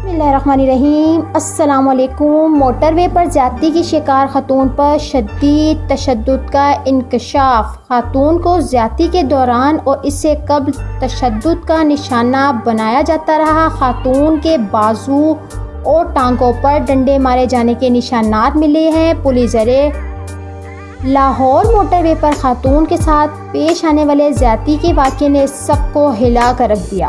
बिस्मिल्लाहिर्रहमानिर्रहीम। अस्सलाम वालेकुम। मोटर वे पर ज्यादती की शिकार खातून पर शदीद तशद्दुद का इंकशाफ। खातून को ज्यादती के दौरान और इससे कब्ल तशद्दुद का निशाना बनाया जाता रहा। खातून के बाजू और टांगों पर डंडे मारे जाने के निशानात मिले हैं। पुलिस ज़रे लाहौर मोटर वे पर खातून के साथ पेश आने वाले ज्यादती के वाक़े ने सबको हिला कर रख दिया।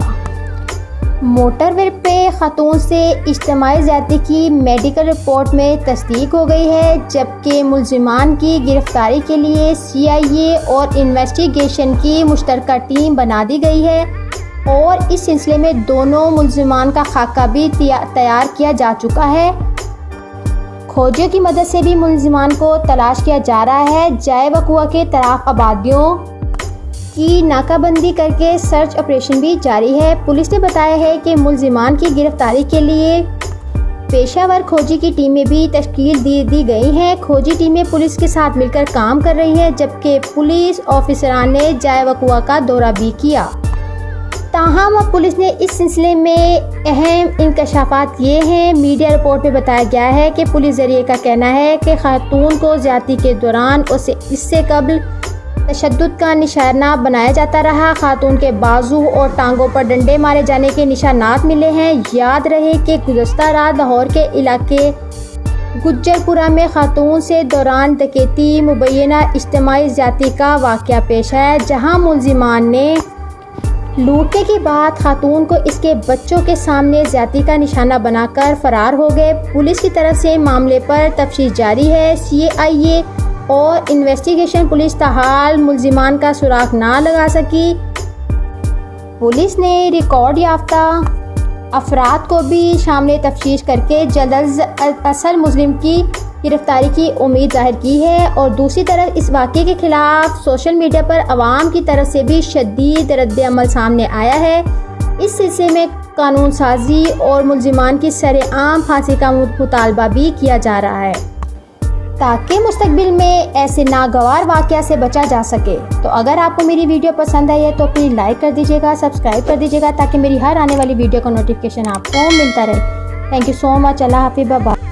मोटर वे पे खातून से इज्तिमाई ज्यादती की मेडिकल रिपोर्ट में तस्दीक हो गई है, जबकि मुल्ज़िमान की गिरफ्तारी के लिए CIA और इन्वेस्टिगेशन की मुश्तरका टीम बना दी गई है और इस सिलसिले में दोनों मुल्ज़िमान का खाका भी तैयार किया जा चुका है। खोजियों की मदद से भी मुल्ज़िमान को तलाश किया जा रहा है। जाए वक़ुआ के तराफ आबादियों की नाकाबंदी करके सर्च ऑपरेशन भी जारी है। पुलिस ने बताया है कि मुल्ज़िमान की गिरफ्तारी के लिए पेशावर खोजी की टीमें भी तश्कील दी गई हैं। खोजी टीमें पुलिस के साथ मिलकर काम कर रही हैं, जबकि पुलिस ऑफिसरान ने जाए वक़ुआ का दौरा भी किया। ताहम अब पुलिस ने इस सिलसिले में अहम इंकशाफात ये हैं। मीडिया रिपोर्ट में बताया गया है कि पुलिस ज़रिए का कहना है कि खातून को ज्यादती के दौरान इससे कब्ल तशद्दुद का निशाना बनाया जाता रहा। खातून के बाजू और टांगों पर डंडे मारे जाने के निशानात मिले हैं। याद रहे कि गुज़श्ता रात लाहौर के इलाके गुज्जरपुरा में खातून से दौरान डकैती मुबैना इज्तिमाई ज्यादती का वाक़या पेश आया, जहां मुल्ज़िमान ने लूटने के बाद खातून को इसके बच्चों के सामने ज्यादती का निशाना बनाकर फरार हो गए। पुलिस की तरफ से मामले पर तफ्तीश जारी है। CIA और इन्वेस्टिगेशन पुलिस ताहाल मुल्ज़िमान का सुराग ना लगा सकी। पुलिस ने रिकॉर्ड याफ्ता अफराद को भी शामिल तफ्तीश करके जल्द असल मुज़लिम की गिरफ्तारी की उम्मीद जाहिर की है। और दूसरी तरफ इस वाक़े के खिलाफ सोशल मीडिया पर आवाम की तरफ से भी शदीद रद्द अमल सामने आया है। इस सिलसिले में कानून साजी और मुल्ज़िमान की सरेआम फांसी का मुतालबा भी किया जा रहा है, ताकि मुस्तकबिल में ऐसे नागवार वाक़या से बचा जा सके। तो अगर आपको मेरी वीडियो पसंद आई है तो प्लीज़ लाइक कर दीजिएगा, सब्सक्राइब कर दीजिएगा, ताकि मेरी हर आने वाली वीडियो का नोटिफिकेशन आपको मिलता रहे। Thank you so much. अल्लाह हाफ़िज़। बाय।